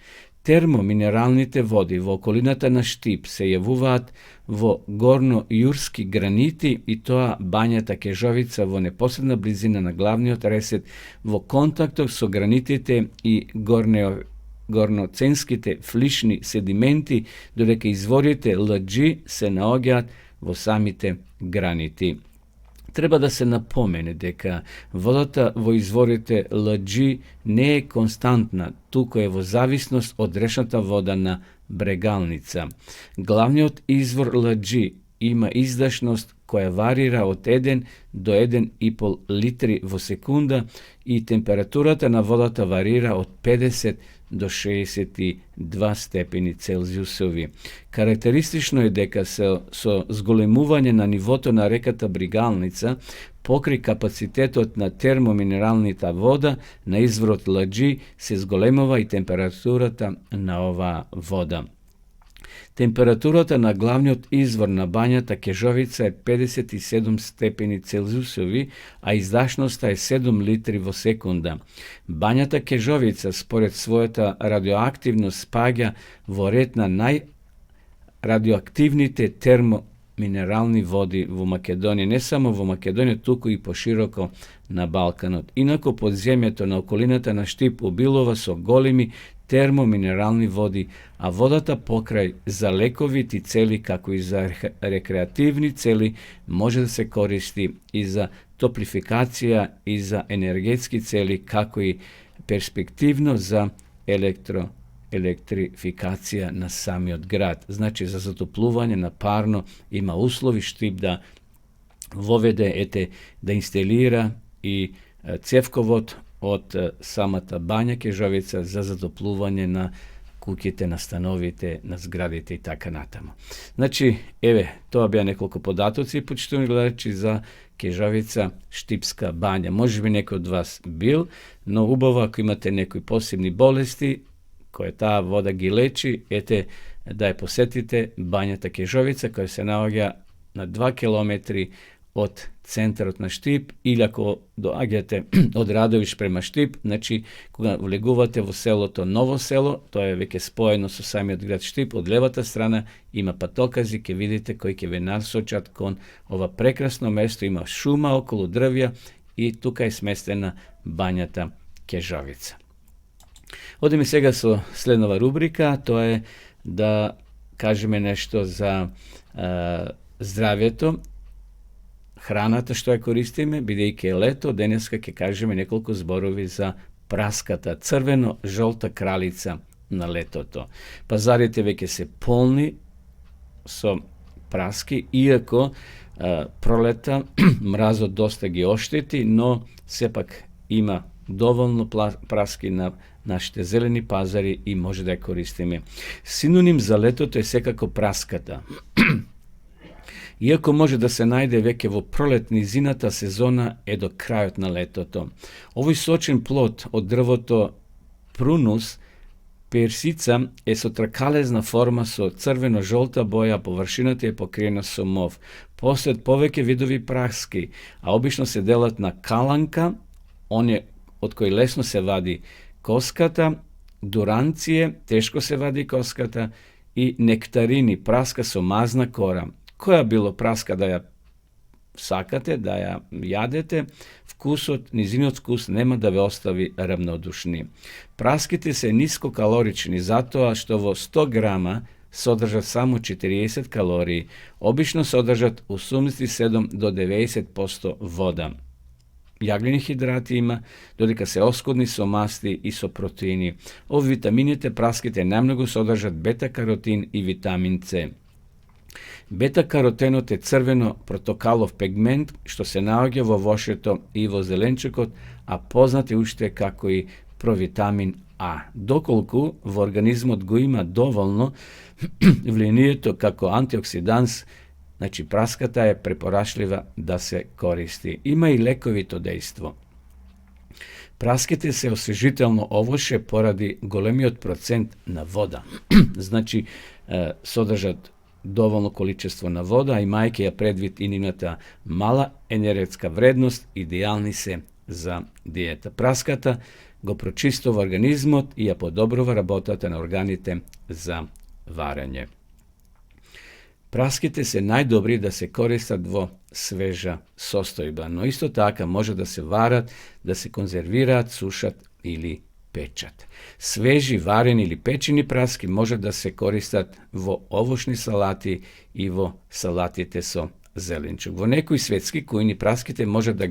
Termomineralnite vodi v okolinata na Štip se jevuvat vo gorno-jurski graniti i toa banjata Kežovica vo neposredna blizina na glavni otreset vo kontaktov so granitite i gornocenskite flišni sedimenti, dodeke izvorite Lđi se naogjat vo samite graniti. Treba da se napomene deka vodata vo izvorite Lđi ne je konstantna, tuko je vo zavisnost od rečnata voda na Bregalnica. Glavni od izvor Lđi ima izdašnost koja varira od 1 do 1,5 litri vo sekunda i temperaturata na vodata varira od 50 do 62 stepeni Celzijusovi. Karakteristično je deka se so zgolemuvanje na nivoto na rekata Bregalnica pokri kapacitetot na termomineralnita voda na izvrot Lđi se zgolemova i temperaturata na ova voda. Temperaturata na glavni od izvorna banjata Kežovica je 57 stepeni Celzijusovi, a izdašnost je 7 litri vo sekunda. Banjata Kežovica, spored svojata radioaktivnost, spaga vo red na najradioaktivnite termomineralni vodi v Makedoniji. Ne samo v Makedoniji, tuko i poširoko na Balkanu. Inako podzemlje na okolinata na Štipu Bilova so golimi termomineralni vodi, a vodata pokraj za lekoviti celi, kako i za rekreativni celi, može da se koristi i za toplifikacija i za energetski celi, kako i perspektivno za elektrifikacija na sami od grad. Znači za zatopluvanje na parno ima uslovi Štip da vovede da instalira i cjevkovod od samata banja Kežovica za zatopluvanje na kukite, na stanovite, na zgradite i taka natamo. Znači, to bi ja nekoliko podatoci početuni gledači za Kežovica, Štipska banja. Može bi neko od vas bil, no ubavo ako imate nekoj posebni bolesti koje ta voda gileči, da je posetite banjata Kežovica koja se nalazi na 2 km od centra na Štip, ili ako doagjate od Radović prema Štip, znači koga vleguvate vo selo to Novo selo, to je veke spojeno sa sami od grad Štip, od levata strana ima patokazi ke vidite koji ke ve nasočat kon ova prekrasno mesto, ima šuma okolo drvja i tukaj je smestena banjata Kežovica. Ovdje mi svega su slednova rubrika, to je da kažeme nešto za zdravjeto, hranata što je koristime, bidejke je leto, deneska ke kažeme nekoliko zborovi za praskata, crveno-žolta kraljica na letoto. Pazarite veke se polni so praski, iako proleta mrazo dosta gi ošteti, no sepak ima dovoljno praski na našite zeleni pazari i može da je koristime. Sinonim za leto to je sekako praskata. Иако може да се најде веќе во пролет низината сезона е до крајот на летото. Овој сочен плод од дрвото Прунус персица е со тракалезна форма со црвено-жолта боја, површината е покриена со мов. Постојат повеќе видови праски, а обично се делат на каланка, оние од кои лесно се вади коската, дуранција, тешко се вади коската, и нектарини, праска со мазна кора. Која било праска да ја сакате, да ја јадете, вкусот, низиниот вкус нема да ве остави равнодушни. Праските се нискокалорични, затоа што во 100 грама содржат само 40 калории, обично содржат 87 до 90% вода. Јаглени хидрати има, додека се оскудни со масти и со протеини. Од витамините праските најмногу содржат бета-каротин и витамин С. Бета-каротенот е црвено протокалов пигмент што се наоѓа во вошето и во зеленчукот, а познат е уште како и провитамин А. Доколку во организмот го има доволно, влијанието како антиоксиданс, значи праската е препорачлива да се користи. Има и лековито дејство. Праските се освежително овоше поради големиот процент на вода. Значи, содржат доволно количество на вода, а имајќи ја предвид и нивната мала енергетска вредност, идеални се за диета. Праската го прочистува организмот и ја подобрува работата на органите за варење. Праските се најдобри да се користат во свежа состојба, но исто така може да се варат, да се конзервираат, сушат или печат. Свежи, варени или печени праски може да се користат во овошни салати и во салатите со зеленчук. Во некои светски кујни праските може да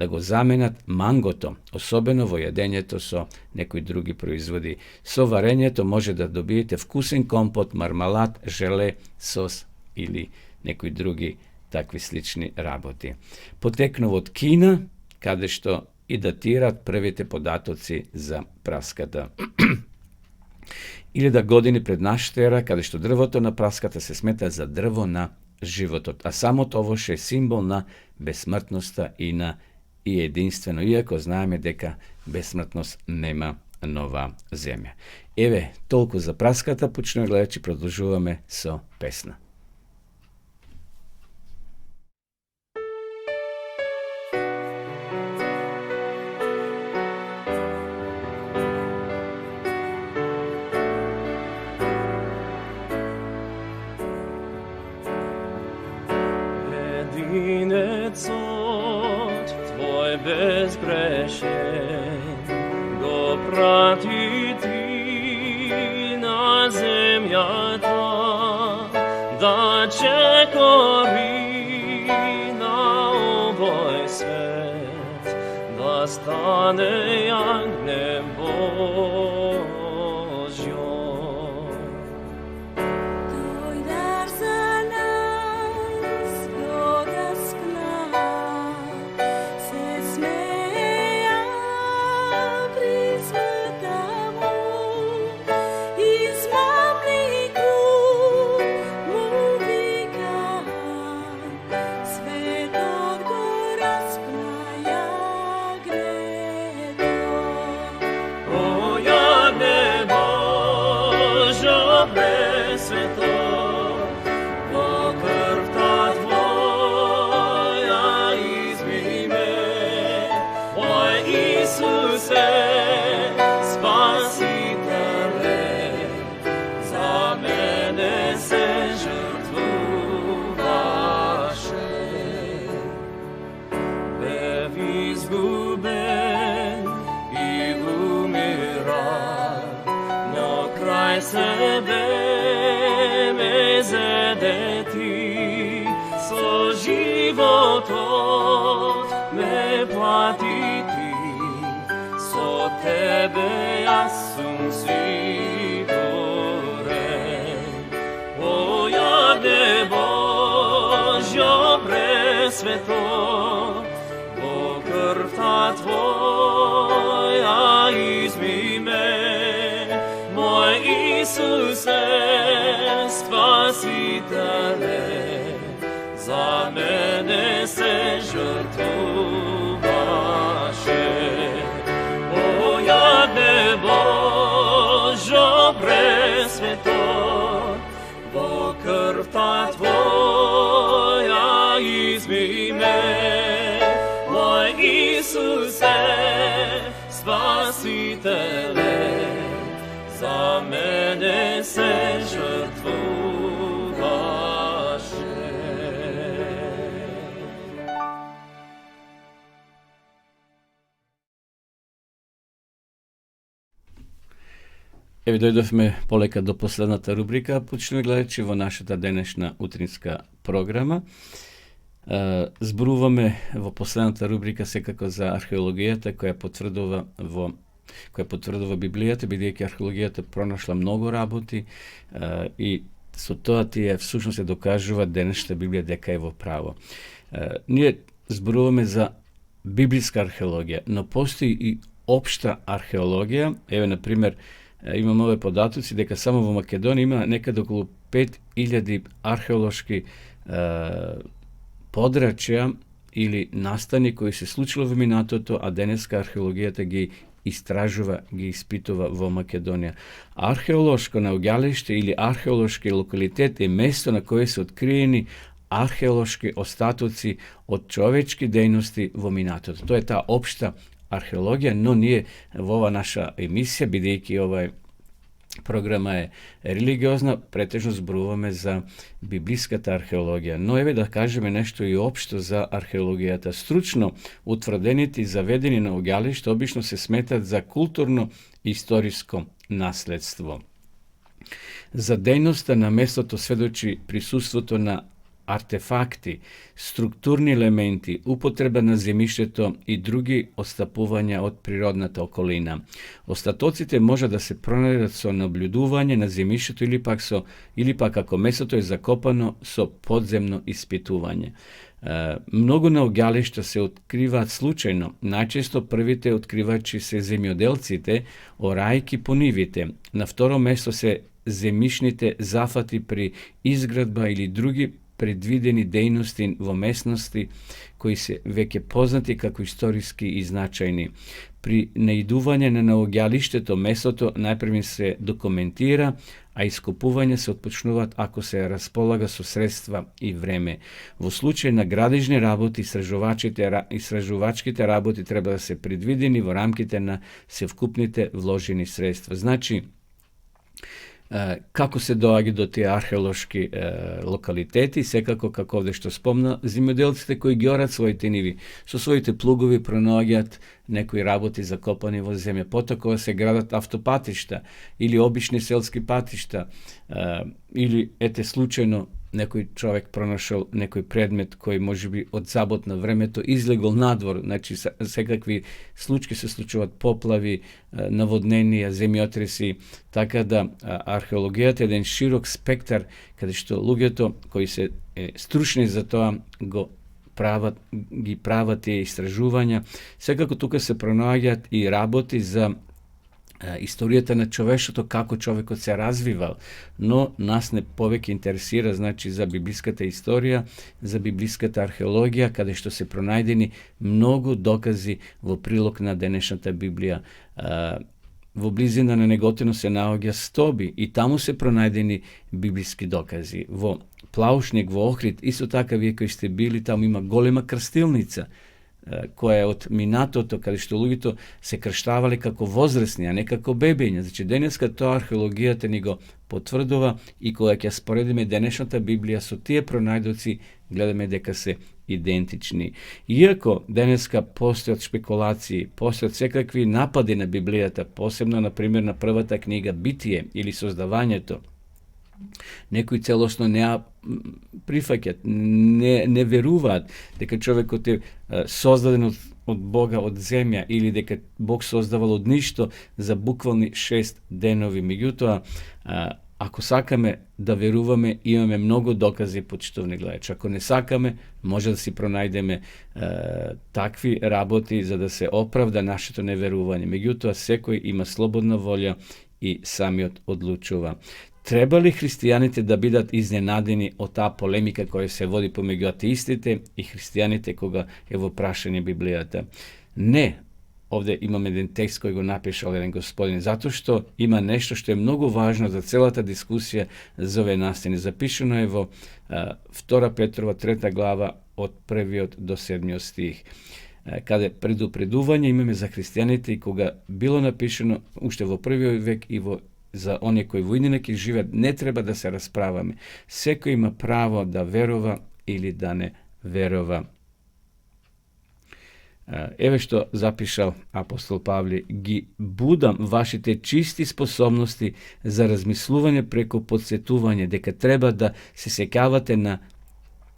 го заменат мангото, особено во јадењето со некои други производи. Со варењето може да добиете вкусен компот, мармалад, желе, сос или некои други такви слични работи. Потекнува од Кина, каде што и датираат првите податоци за праската. 1000 години пред нашата ера, каде што дрвото на праската се смета за дрво на животот, а самото овоше е символ на бесмртноста и единствено, иако знаеме дека бесмртност нема нова земја. Еве, толку за праската, почнуваме гледачи, продолжуваме со песна. Единецот Твој безгрешен го прати Ти на земјата, да чекори на овој свет, да стане јагне Божјо. Животот ме плати Ти, со Тебе јас сум сигурен. О, јагне Божјо пресвето, во крвта Твоја изми ме, мој Исусе, Спасителе, за za mene se žrtvovaše. O jadne Božo presveto, vo krv ta tvoja izmi me, moj Isuse, Spasitele, za mene se žrtvovaše. Evo dojdovme poleka do posledната rubrika, почнеме гледачи во нашата денешна утринска програма. Зборуваме во последната рубрика секако за археологијата која потврдува Библијата, бидејќи археологијата пронашла многу работи и со тоа тие всушност се докажува денешната Библија дека е во право. Ние зборуваме за библиска археологија, но постои и општа археологија. Еве, например, имам ове податоци дека само во Македонија има некаде околу 5000 археолошки подрачја или настани кои се случило во минатото, а денеска археологијата ги истражува, ги испитува во Македонија. Археолошко наоѓалиште или археолошки локалитет е место на кое се откриени археолошки остатоци од човечки дејности во минатото. Тоа е таа општа археологија, но ние во ова наша емисија, бидејќи ова програма е религиозна, претежно зборуваме за библиската археологија. Но еве да кажеме нешто и општо за археологијата. Стручно утврдените и заведени наоѓалишта обично се сметат за културно-историско наследство. За дејноста на местото сведочи присуството на артефакти, структурни елементи, употреба на земјиштето и други отстапувања од природната околина. Остатоците може да се пронајдат со наблюдување на земјиштето или пак ако местото е закопано со подземно испитување. Многу наоѓалишта се откриваат случајно. Најчесто првите откривачи се земјоделците, орајки по нивите. На второ место се земјишните зафати при изградба или други предвидени дејности во местности кои се веќе познати како историски и значајни. При наидување на наоѓалиштето местото најпрво се документира, а ископување се отпочнуваат ако се располага со средства и време. Во случај на градежни работи, истражувачките работи треба да се предвидени во рамките на севкупните вложени средства. Значи, како се доаѓа до тие археолошки локалитети, секако како овде што спомна, земјоделците кои ги орат своите ниви, со своите плугови пронаоѓаат некои работи закопани во земја. Потоа се градат автопатишта или обични селски патишта, или ете случајно некој човек пронашол некој предмет кој можеби од забот на времето излегол надвор, значи секакви случаи се случуваат, поплави, наводненија, земјотреси, така да археологијата е еден широк спектар каде што луѓето кои се стручни за тоа ги прават тие истражувања. Секако тука се пронаоѓаат и работи за историјата на човештвото, како човекот се развивал, но нас не повеќе интересира, значи, за библиската историја, за библиската археологија, каде што се пронајдени многу докази во прилог на денешната Библија. Во близина на Неготино се наоѓа Стоби и таму се пронајдени библиски докази. Во Плаушник, во Охрид, исто така вие кои сте били, таму има голема крстилница, која е од минатото, каде што луѓето се крштавале како возрастни, а не како бебења. Значи, денеска тоа археологијата ни го потврдува и кога ќе споредиме денешната Библија со тие пронајдоци, гледаме дека се идентични. Иако денеска постојат шпекулации, постојат секакви напади на Библијата, посебно, например, на првата книга Битие или Создавањето, некои целосно не ја прифаќат, не веруваат дека човекот е создаден од Бога, од земја, или дека Бог создавал од ништо за буквални 6 денови. Меѓутоа, ако сакаме да веруваме, имаме многу докази, почитувани гледачи. Ако не сакаме, може да си пронајдеме такви работи за да се оправда нашето неверување. Меѓутоа, секој има слободна волја и самиот одлучува. Треба ли християните да бидат изненадени од таа полемика која се води помеѓу атеистите и христијаните кога е во прашање Библијата? Не. Овде имаме еден текст кој го напишал еден господин, затоа што има нешто што е многу важно за целата дискусија за овие настани. Запишено е во 2 Петрова 3 глава од 1 до 7 стих, каде предупредување имаме за христијаните и кога било напишено уште во првиот век и за оние кои во иднина ќе живеат, не треба да се расправаме. Секој има право да верува или да не верува. Еве што запишал апостол Павле: ги будам вашите чисти способности за размислување преку подсетување дека треба да се сеќавате на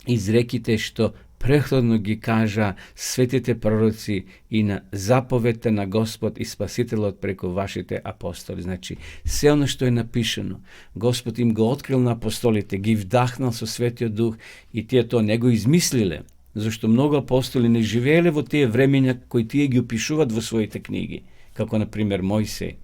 изреките што претходно ги кажа светите пророци и на заповедта на Господ и Спасителот преку вашите апостоли. Значи, се оно што е напишано, Господ им го открил на апостолите, ги вдахнал со Светиот Дух и тие тоа не го измислиле, зашто многу апостоли не живееле во тие времења кои тие ги опишуваат во своите книги, како например Мојсей.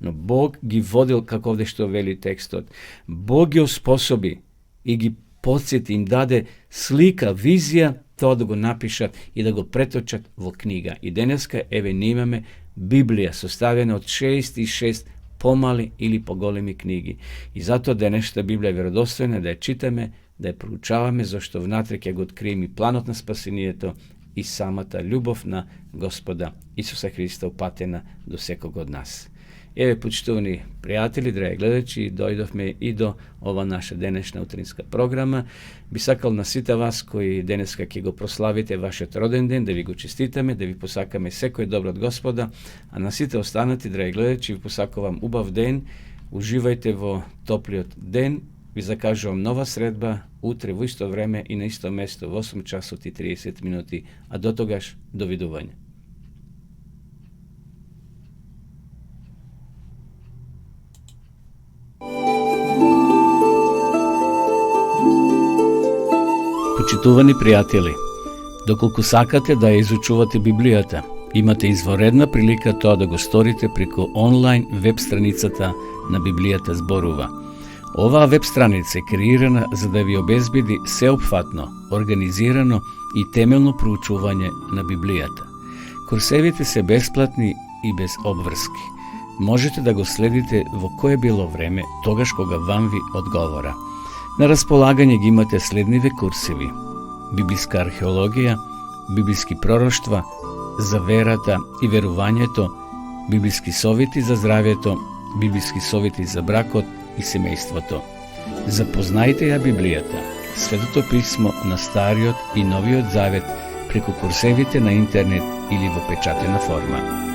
Но Бог ги водил, како овде што вели текстот. Бог ги оспособи и ги подсети, им даде слика, визија, тоа да го напишат и да го преточат во книга. И денеска, еве, ние имаме Библија составена од 66 помали или поголеми книги. И затоа денешната Библија е веродостојна да ја читаме, да ја проучаваме, зашто внатре ќе го открием и планот на спасението и самата љубов на Господа Исуса Христа упатена до секого од нас. Еве, почитувани пријатели, драги гледачи, дојдовме и до ова наша денешна утринска програма. Би сакал на сите вас кои денеска ќе го прославите вашиот роден ден, да ви го честитаме, да ви посакаме секој добро од Господа, а на сите останати, драги гледачи, ви посакувам убав ден, уживајте во топлиот ден, ви закажувам нова средба утре во исто време и на исто место во 8 часот и 30 минути, а до тогаш довидување. Почитувани пријатели, доколку сакате да ја изучувате Библијата, имате изворедна прилика тоа да го сторите преку онлайн веб страницата на Библијата зборува. Оваа веб страница е креирана за да ви обезбеди сеопфатно, организирано и темелно проучување на Библијата. Курсевите се бесплатни и без обврски. Можете да го следите во кое било време, тогаш кога вам ви одговора. На располагање ги имате следниве курсеви: библиска археологија, библиски пророштва, за верата и верувањето, библиски совети за здравјето, библиски совети за бракот и семејството. Запознајте ја Библијата, Светото писмо на Стариот и Новиот Завет преку курсевите на интернет или во печатена форма.